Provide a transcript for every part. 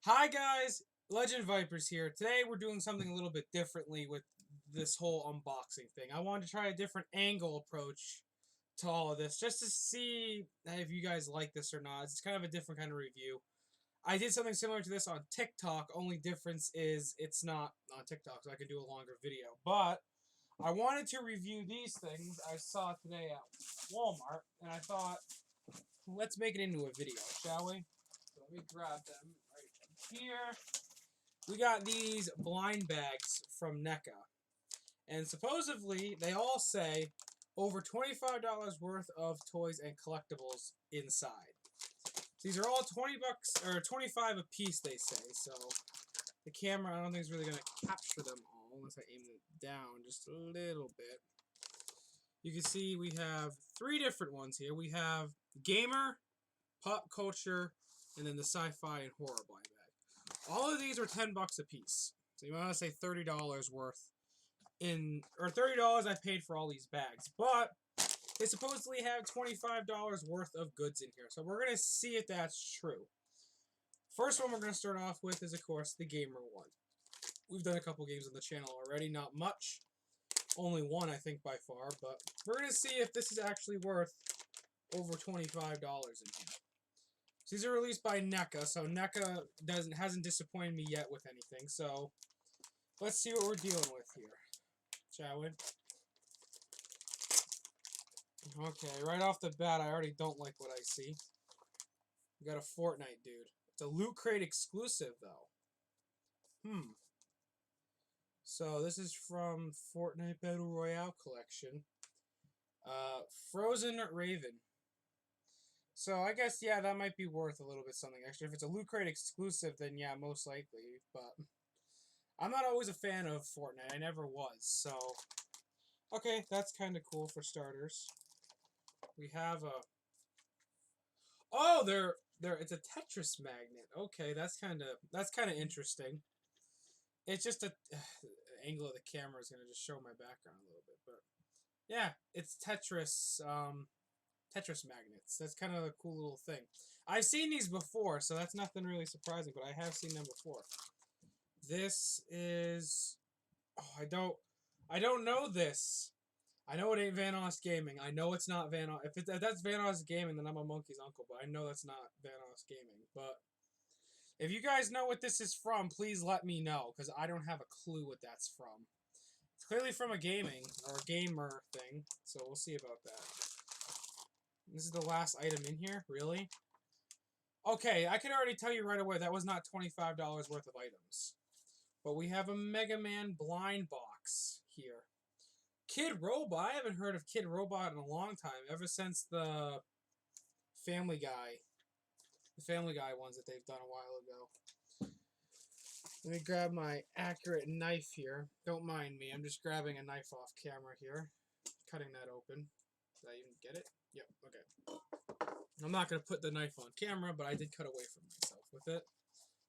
Hi guys, Legend Vipers here. Today we're doing something a little bit differently with this whole unboxing thing. I wanted to try a different angle approach to all of this, just to see if you guys like this or not. It's kind of a different kind of review. I did something similar to this on TikTok, only difference is it's not on TikTok, so I can do a longer video. But I wanted to review these things I saw today at Walmart, and I thought, let's make it into a video, shall we? So let me grab them right here. We got these blind bags from Neca. And supposedly, they all say over $25 worth of toys and collectibles inside. These are all 20 bucks, or 25 a piece, they say. So the camera, I don't think is really going to capture them all unless I aim it down just a little bit. You can see we have three different ones here. We have gamer, pop culture, and then the sci-fi and horror blind bag. All of these were 10 bucks a piece. So you want to say $30 worth or $30 I paid for all these bags. But they supposedly have $25 worth of goods in here. So we're going to see if that's true. First one we're going to start off with is, of course, the gamer one. We've done a couple games on the channel already, not much. Only one, I think, by far. But we're going to see if this is actually worth over $25 in here. These are released by Neca, so Neca hasn't disappointed me yet with anything. So let's see what we're dealing with here, shall we? Okay, right off the bat, I already don't like what I see. We got a Fortnite dude. It's a Loot Crate exclusive, though. So this is from Fortnite Battle Royale collection. Frozen Raven. So I guess, yeah, that might be worth a little bit something extra. If it's a Loot Crate exclusive, then yeah, most likely. But I'm not always a fan of Fortnite. I never was. So, okay, that's kind of cool for starters. We have a... Oh, it's a Tetris magnet. Okay, that's kind of interesting. It's just the angle of the camera is going to just show my background a little bit. But, yeah, it's Tetris... Tetris magnets. That's kind of a cool little thing. I've seen these before, so that's nothing really surprising, but I have seen them before. This is... Oh, I don't know this. I know it ain't Vanoss Gaming. I know it's not Vanoss. If that's Vanoss Gaming, then I'm a monkey's uncle, but I know that's not Vanoss Gaming. But if you guys know what this is from, please let me know, because I don't have a clue what that's from. It's clearly from a gaming, or a gamer thing, so we'll see about that. This is the last item in here? Really? Okay, I can already tell you right away that was not $25 worth of items. But we have a Mega Man blind box here. Kid Robot? I haven't heard of Kid Robot in a long time, ever since the Family Guy ones that they've done a while ago. Let me grab my accurate knife here. Don't mind me, I'm just grabbing a knife off camera here. Cutting that open. Did I even get it? Yep, okay. I'm not going to put the knife on camera, but I did cut away from myself with it.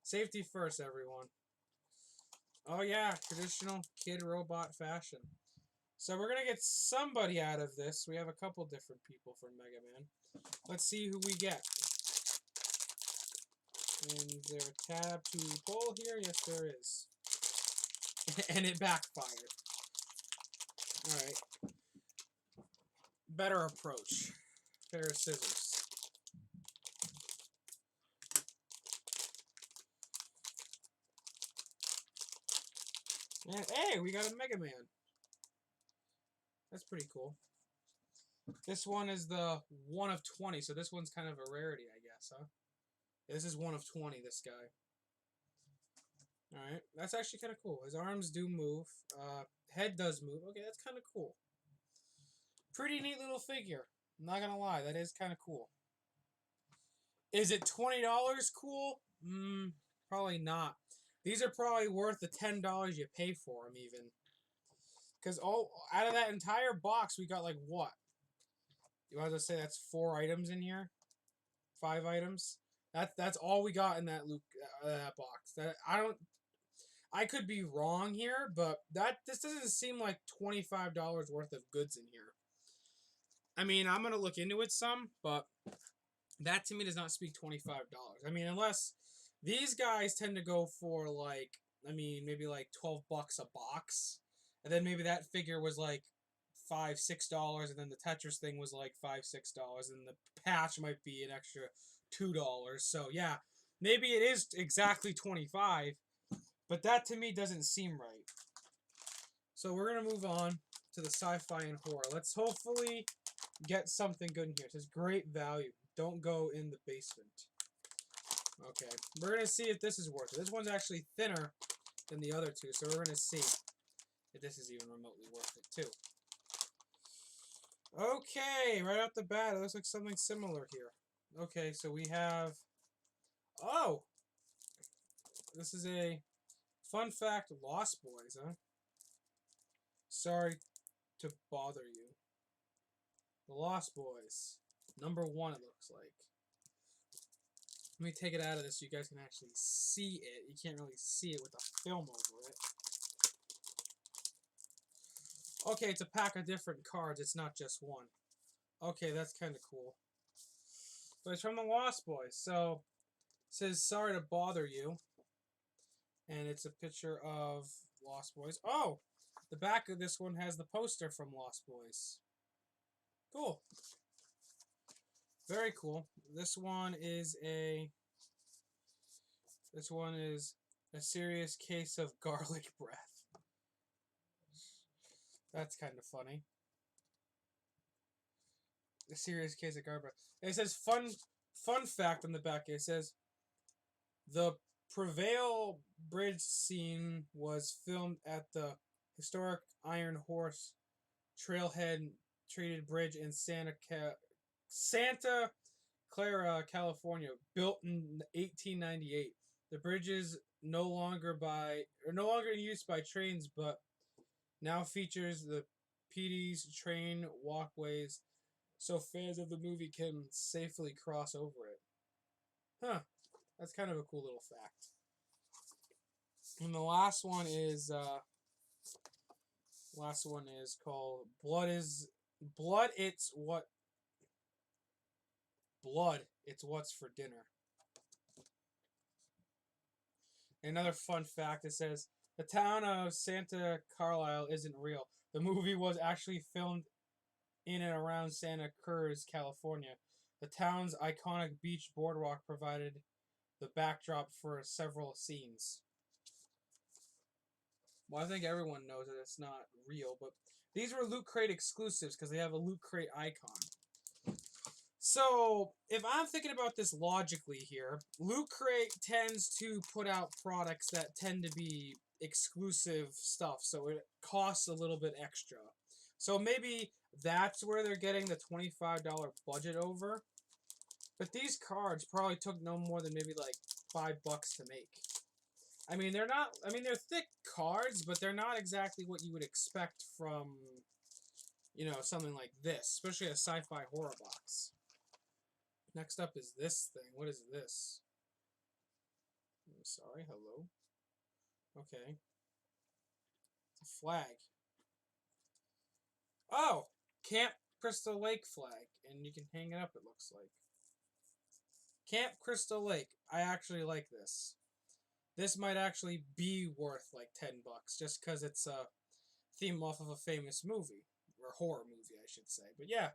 Safety first, everyone. Oh yeah, traditional Kid Robot fashion. So we're going to get somebody out of this. We have a couple different people from Mega Man. Let's see who we get. And is there a tab to pull here? Yes, there is. And it backfired. Alright. Better approach. Pair of scissors. And hey, we got a Mega Man. That's pretty cool. This one is the 1 of 20, so this one's kind of a rarity, I guess, huh? Yeah, this is 1 of 20, this guy. Alright, that's actually kind of cool. His arms do move. Head does move. Okay, that's kind of cool. Pretty neat little figure. I'm not gonna lie, that is kind of cool. Is it $20 cool? Probably not. These are probably worth the $10 you pay for them, even. Because out of that entire box, we got like what? You want to say that's 4 items in here? 5 items? That's all we got in that box. I could be wrong here, but this doesn't seem like $25 worth of goods in here. I mean, I'm gonna look into it some, but that to me does not speak $25. I mean, unless These guys tend to go for like, I mean, maybe like $12 a box, and then maybe that figure was like $5, $6, and then the Tetris thing was like $5, $6, and the patch might be an extra $2. So yeah, maybe it is exactly 25, but that to me doesn't seem right. So we're gonna move on to the sci-fi and horror. Let's hopefully get something good in here. It says great value. Don't go in the basement. Okay, we're gonna see if this is worth it. This one's actually thinner than the other two, so we're gonna see if this is even remotely worth it too. Okay, right off the bat, it looks like something similar here. Okay, so we have... Oh! This is a fun fact, Lost Boys, huh? Sorry to bother you. The Lost Boys. Number 1, it looks like. Let me take it out of this so you guys can actually see it. You can't really see it with the film over it. Okay, it's a pack of different cards. It's not just one. Okay, that's kind of cool. But it's from the Lost Boys. So, it says, sorry to bother you. And it's a picture of Lost Boys. Oh! The back of this one has the poster from Lost Boys. Cool. Very cool. This one is a serious case of garlic breath. That's kind of funny. A serious case of garlic breath. And it says fun fact on the back. It says the Prevail Bridge scene was filmed at the historic Iron Horse Trailhead treated bridge in Santa Clara, California, built in 1898. The bridge is no longer in use by trains, but now features the PD's train walkways, so fans of the movie can safely cross over it. Huh. That's kind of a cool little fact. And the last one is called Blood. It's what's for dinner. Another fun fact, it says the town of Santa Carlisle isn't real. The movie was actually filmed in and around Santa Cruz, California. The town's iconic beach boardwalk provided the backdrop for several scenes. Well, I think everyone knows that it's not real, but these were Loot Crate exclusives because they have a Loot Crate icon. So, if I'm thinking about this logically here, Loot Crate tends to put out products that tend to be exclusive stuff, so it costs a little bit extra. So maybe that's where they're getting the $25 budget over. But these cards probably took no more than maybe like $5 to make. I mean, they're thick cards, but they're not exactly what you would expect from, something like this, especially a sci-fi horror box. Next up is this thing. What is this? I'm sorry, hello? Okay. It's a flag. Oh! Camp Crystal Lake flag. And you can hang it up, it looks like. Camp Crystal Lake. I actually like this. This might actually be worth like $10, just because it's a theme off of a famous movie. Or horror movie, I should say. But yeah,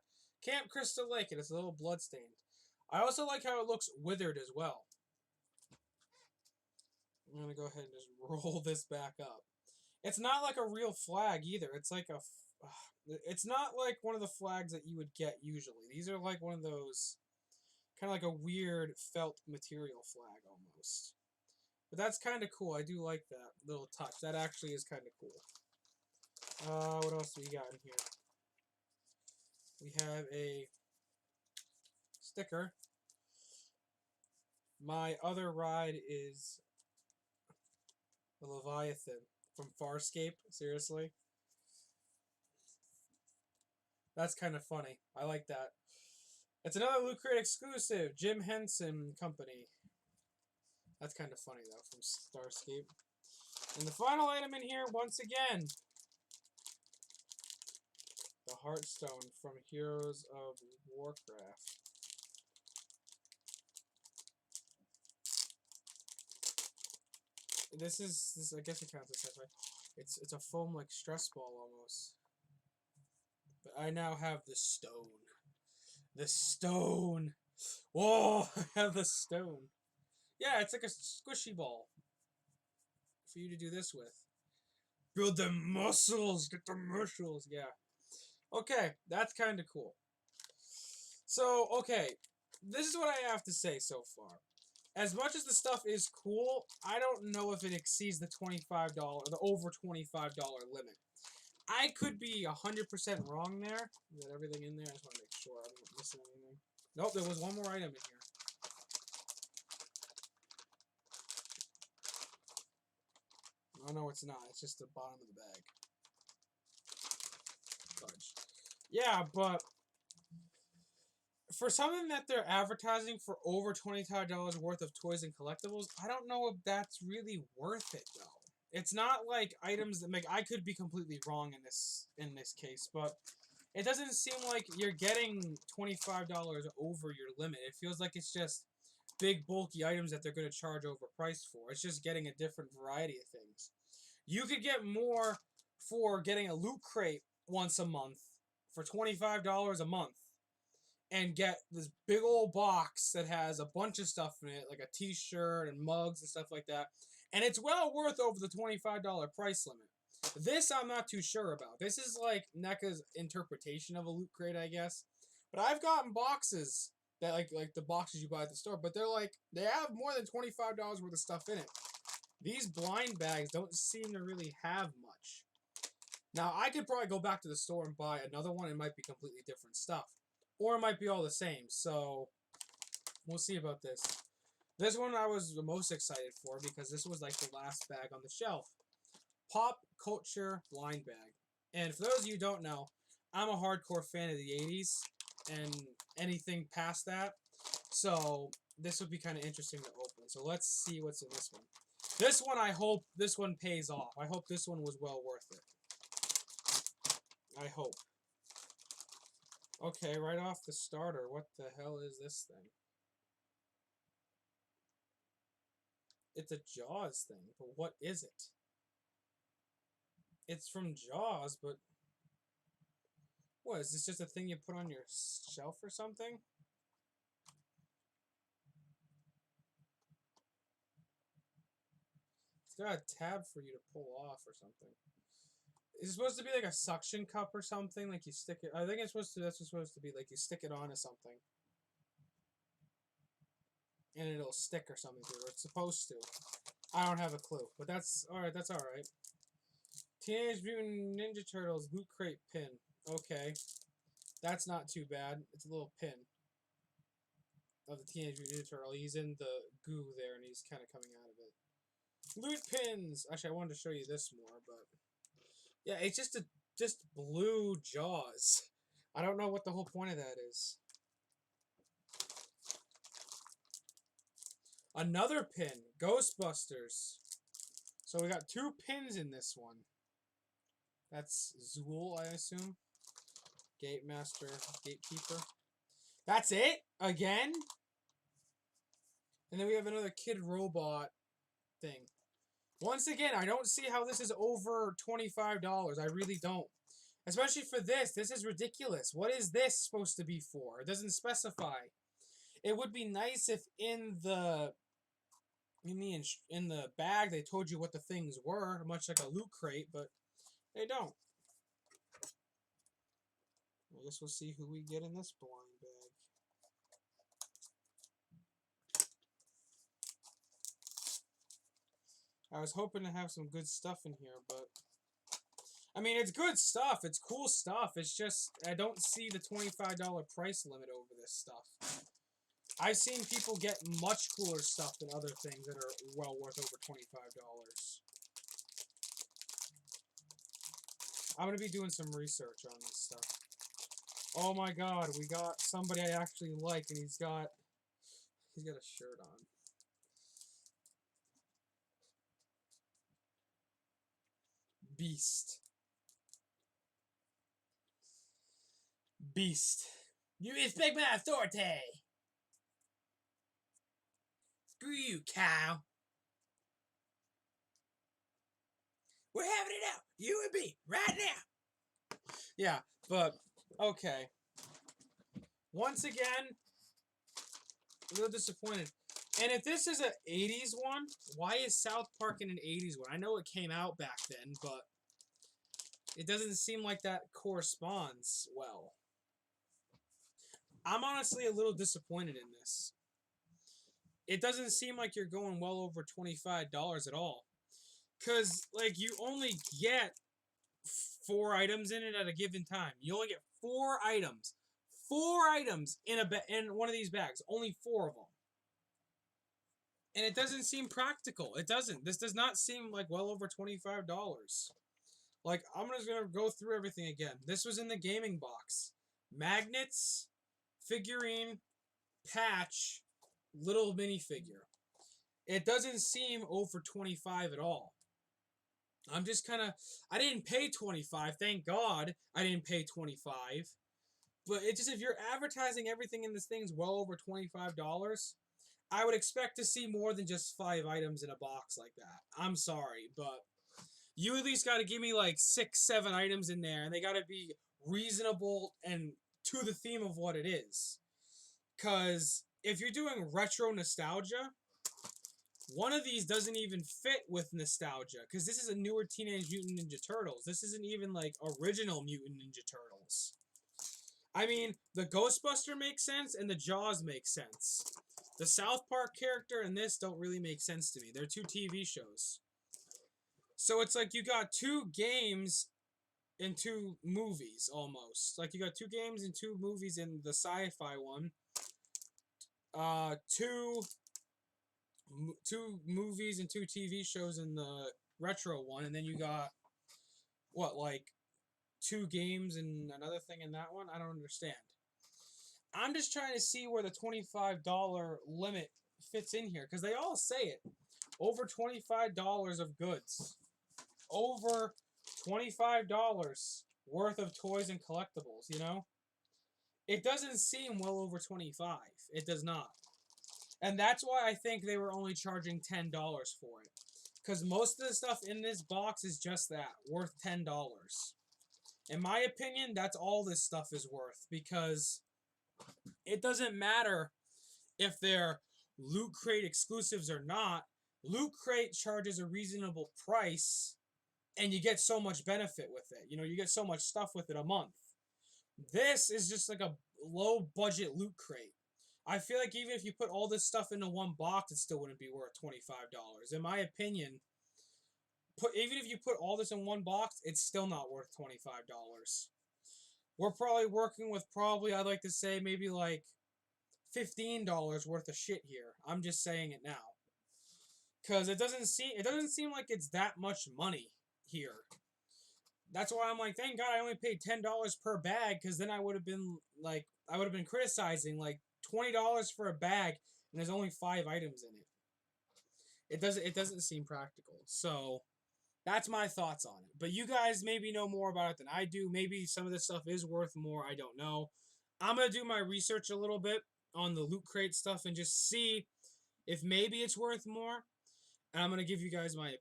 Camp Crystal Lake, and it's a little bloodstained. I also like how it looks withered as well. I'm going to go ahead and just roll this back up. It's not like a real flag either. It's like it's not like one of the flags that you would get usually. These are like one of those, kind of like a weird felt material flag almost. But that's kind of cool. I do like that little touch. That actually is kind of cool. What else do we got in here? We have a sticker. My other ride is the Leviathan from Farscape. Seriously. That's kind of funny. I like that. It's another Loot Crate exclusive. Jim Henson Company. That's kind of funny, though, from Starscape. And the final item in here, once again, the Heartstone from Heroes of Warcraft. This. I guess it counts as accessory. It's a foam like stress ball almost. But I now have the stone. The stone. Whoa! I have the stone. Yeah, it's like a squishy ball for you to do this with. Build the muscles. Get the muscles. Yeah. Okay, that's kind of cool. So, okay, this is what I have to say so far. As much as the stuff is cool, I don't know if it exceeds the the over $25 limit. I could be 100% wrong there. Is that everything in there? I just want to make sure I'm not missing anything. Nope, there was one more item in here. Oh no, it's not. It's just the bottom of the bag. Fudge. Yeah, but for something that they're advertising for over $25 worth of toys and collectibles, I don't know if that's really worth it though. It's not like items that make. I could be completely wrong in this case, but it doesn't seem like you're getting $25 over your limit. It feels like it's just big bulky items that they're going to charge overpriced for. It's just getting a different variety of things. You could get more for getting a loot crate once a month for $25 a month and get this big old box that has a bunch of stuff in it, like a t-shirt and mugs and stuff like that. And it's well worth over the $25 price limit. This I'm not too sure about. This is like NECA's interpretation of a loot crate, I guess. But I've gotten boxes that like the boxes you buy at the store, but they have more than $25 worth of stuff in it. These blind bags don't seem to really have much. Now, I could probably go back to the store and buy another one. It might be completely different stuff. Or it might be all the same. So, we'll see about this. This one I was the most excited for because this was like the last bag on the shelf. Pop Culture Blind Bag. And for those of you who don't know, I'm a hardcore fan of the 80s and anything past that. So, this would be kind of interesting to open. So, let's see what's in this one. This one, I hope this one pays off. I hope this one was well worth it. I hope. Okay, right off the starter, what the hell is this thing? It's a Jaws thing, but what is it? It's from Jaws, but what, is this just a thing you put on your shelf or something? It's got a tab for you to pull off or something. Is it supposed to be like a suction cup or something? Like you stick it. I think it's supposed to. That's supposed to be like you stick it onto something, and it'll stick or something to it. Or it's supposed to. I don't have a clue, but that's all right. That's all right. Teenage Mutant Ninja Turtles loot crate pin. Okay, that's not too bad. It's a little pin of the Teenage Mutant Ninja Turtle. He's in the goo there, and he's kind of coming out of it. Loot pins. Actually, I wanted to show you this more, but yeah, it's just blue Jaws. I don't know what the whole point of that is. Another pin, Ghostbusters. So we got 2 pins in this one. That's Zool, I assume. Gatemaster, Gatekeeper. That's it? Again? And then we have another Kid Robot thing. Once again, I don't see how this is over $25. I really don't. Especially for this. This is ridiculous. What is this supposed to be for? It doesn't specify. It would be nice if in the bag they told you what the things were, much like a loot crate, but they don't. I guess we'll see who we get in this blind bag. I was hoping to have some good stuff in here, but I mean, it's good stuff. It's cool stuff. It's just I don't see the $25 price limit over this stuff. I've seen people get much cooler stuff than other things that are well worth over $25. I'm going to be doing some research on this stuff. Oh my god, we got somebody I actually like, and he's got a shirt on. Beast. Beast. You respect my authority! Screw you, cow! We're having it out. You and me, right now. Yeah, but, okay. Once again, a little disappointed. And if this is an 80s one, why is South Park in an 80s one? I know it came out back then, but it doesn't seem like that corresponds well. I'm honestly a little disappointed in this. It doesn't seem like you're going well over $25 at all. Because, like, you only get 4 items in it at a given time. You only get 4 items. 4 items in in one of these bags. Only 4 of them. And it doesn't seem practical. It doesn't. This does not seem like well over $25. Like, I'm just going to go through everything again. This was in the gaming box. Magnets, figurine, patch, little minifigure. It doesn't seem over 25 at all. I'm just kind of... I didn't pay 25. Thank God I didn't pay 25. But it's just, if you're advertising everything in this thing's well over $25, I would expect to see more than just 5 items in a box like that. I'm sorry, but you at least got to give me like 6, 7 items in there, and they got to be reasonable and to the theme of what it is. Because if you're doing retro nostalgia, one of these doesn't even fit with nostalgia, because this is a newer Teenage Mutant Ninja Turtles. This isn't even like original Mutant Ninja Turtles. I mean, the Ghostbuster makes sense and the Jaws make sense. The South Park character and this don't really make sense to me. They're 2 TV shows. So it's like you got 2 games and 2 movies, almost. Like you got 2 games and 2 movies in the sci-fi one. 2 movies and 2 TV shows in the retro one. And then you got, what, like 2 games and another thing in that one? I don't understand. I'm just trying to see where the $25 limit fits in here, because they all say it. Over $25 of goods. Over $25 worth of toys and collectibles, you know? It doesn't seem well over 25. It does not. And that's why I think they were only charging $10 for it. Because most of the stuff in this box is just that, worth $10. In my opinion, that's all this stuff is worth, because it doesn't matter if they're Loot Crate exclusives or not. Loot Crate charges a reasonable price, and you get so much benefit with it. You know, you get so much stuff with it a month. This is just like a low-budget Loot Crate. I feel like even if you put all this stuff into one box, it still wouldn't be worth $25. In my opinion, even if you put all this in one box, it's still not worth $25. We're probably working with I'd like to say, maybe like $15 worth of shit here. I'm just saying it now. Because it doesn't seem like it's that much money here. That's why I'm like, thank God I only paid $10 per bag, because then I would have been criticizing like $20 for a bag and there's only 5 items in it. It doesn't seem practical. So that's my thoughts on it. But you guys maybe know more about it than I do. Maybe some of this stuff is worth more. I don't know. I'm going to do my research a little bit on the Loot Crate stuff and just see if maybe it's worth more. And I'm going to give you guys my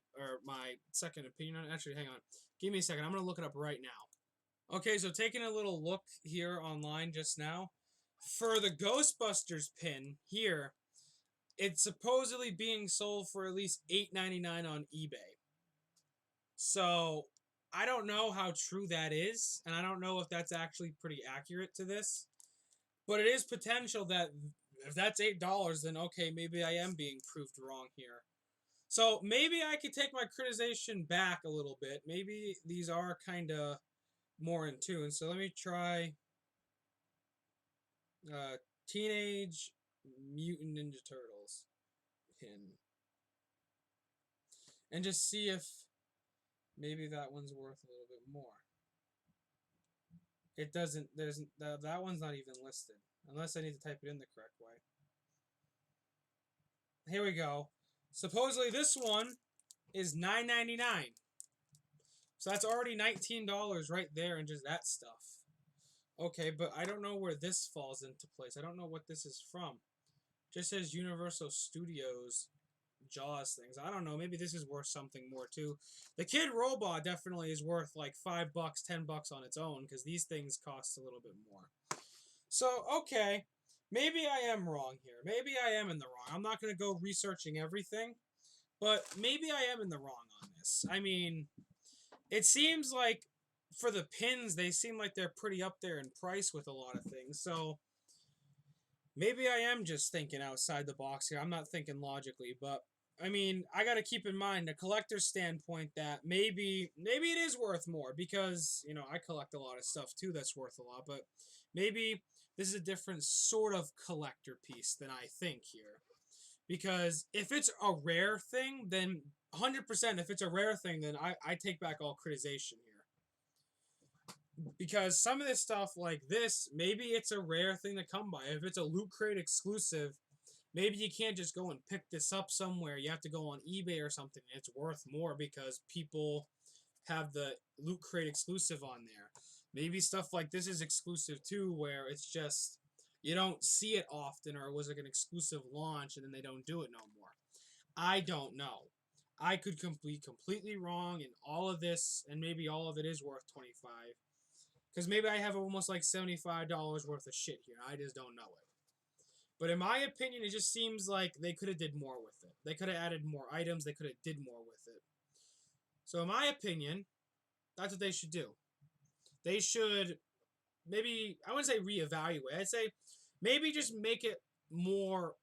second opinion on it. Actually, hang on. Give me a second. I'm going to look it up right now. Okay, so taking a little look here online just now. For the Ghostbusters pin here, it's supposedly being sold for at least $8.99 on eBay. So, I don't know how true that is, and I don't know if that's actually pretty accurate to this. But it is potential that if that's $8, then okay, maybe I am being proved wrong here. So maybe I could take my criticization back a little bit. Maybe these are kind of more in tune. So let me try Teenage Mutant Ninja Turtles pin. And just see if maybe that one's worth a little bit more. It doesn't, that one's not even listed. Unless I need to type it in the correct way. Here we go. Supposedly this one is $9.99. So that's already $19 right there and just that stuff. Okay, but I don't know where this falls into place. I don't know what this is from. It just says Universal Studios Jaws things. I don't know. Maybe this is worth something more too. The Kid Robot definitely is worth like $5, $10 on its own because these things cost a little bit more. So okay, maybe I am wrong here. Maybe I am in the wrong. I'm not gonna go researching everything, but maybe I am in the wrong on this. I mean, it seems like for the pins, they seem like they're pretty up there in price with a lot of things. So maybe I am just thinking outside the box here. I'm not thinking logically, but I mean, I got to keep in mind the collector's standpoint that maybe it is worth more because, you know, I collect a lot of stuff too that's worth a lot, but maybe this is a different sort of collector piece than I think here. Because if it's a rare thing, then 100% if it's a rare thing, then I take back all criticization here. Because some of this stuff like this, maybe it's a rare thing to come by. If it's a Loot Crate exclusive, maybe you can't just go and pick this up somewhere. You have to go on eBay or something. It's worth more because people have the Loot Crate exclusive on there. Maybe stuff like this is exclusive too, where it's just you don't see it often, or it was like an exclusive launch and then they don't do it no more. I don't know. I could be completely wrong in all of this, and maybe all of it is worth 25. Because maybe I have almost like $75 worth of shit here. I just don't know it. But in my opinion, it just seems like they could have did more with it. They could have added more items. They could have did more with it. So in my opinion, that's what they should do. They should maybe, I wouldn't say reevaluate. I'd say maybe just make it more,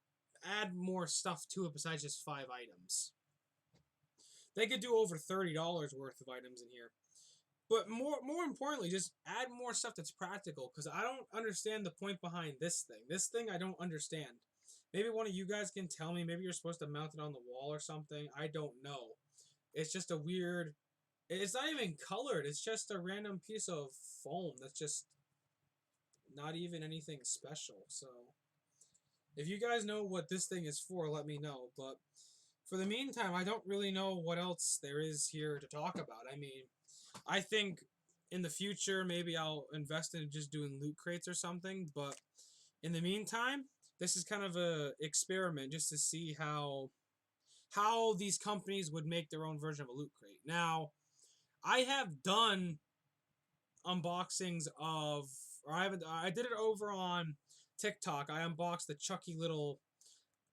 add more stuff to it besides just 5 items. They could do over $30 worth of items in here. But more importantly, just add more stuff that's practical because I don't understand the point behind this thing. This thing I don't understand. Maybe one of you guys can tell me. Maybe you're supposed to mount it on the wall or something. I don't know. It's just a weird. It's not even colored. It's just a random piece of foam that's just not even anything special. So if you guys know what this thing is for, let me know. But for the meantime, I don't really know what else there is here to talk about. I mean, I think in the future maybe I'll invest in just doing loot crates or something, but in the meantime, this is kind of a experiment just to see how these companies would make their own version of a loot crate. Now, I have done unboxings of or I did it over on TikTok. I unboxed the Chucky little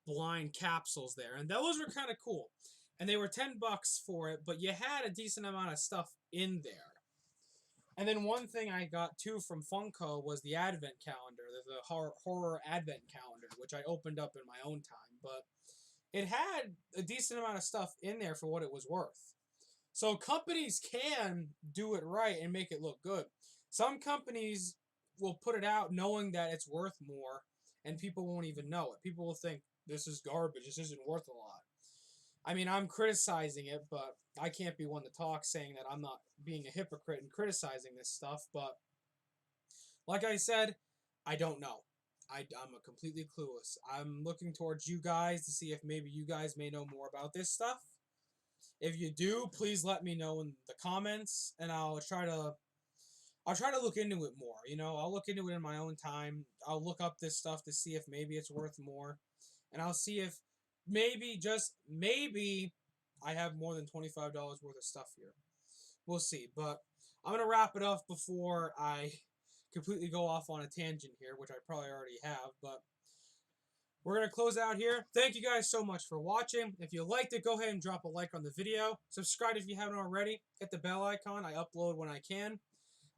blind capsules there, and those were kind of cool. And they were $10 for it, but you had a decent amount of stuff in there. And then one thing I got too from Funko was the Advent calendar, the horror Advent calendar, which I opened up in my own time. But it had a decent amount of stuff in there for what it was worth. So companies can do it right and make it look good. Some companies will put it out knowing that it's worth more, and people won't even know it. People will think, this is garbage, this isn't worth a lot. I mean, I'm criticizing it, but I can't be one to talk saying that I'm not being a hypocrite and criticizing this stuff. But like I said, I don't know. I'm a completely clueless. I'm looking towards you guys to see if maybe you guys may know more about this stuff. If you do, please let me know in the comments, and I'll try to look into it more. You know, I'll look into it in my own time. I'll look up this stuff to see if maybe it's worth more, and I'll see if maybe, just maybe, I have more than $25 worth of stuff here. We'll see. But I'm going to wrap it up before I completely go off on a tangent here, which I probably already have. But we're going to close out here. Thank you guys so much for watching. If you liked it, go ahead and drop a like on the video. Subscribe if you haven't already. Hit the bell icon. I upload when I can.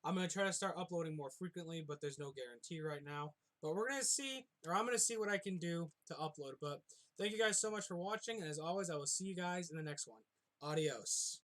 I'm going to try to start uploading more frequently, but there's no guarantee right now. But we're going to see, or I'm going to see what I can do to upload. But thank you guys so much for watching, and as always, I will see you guys in the next one. Adios.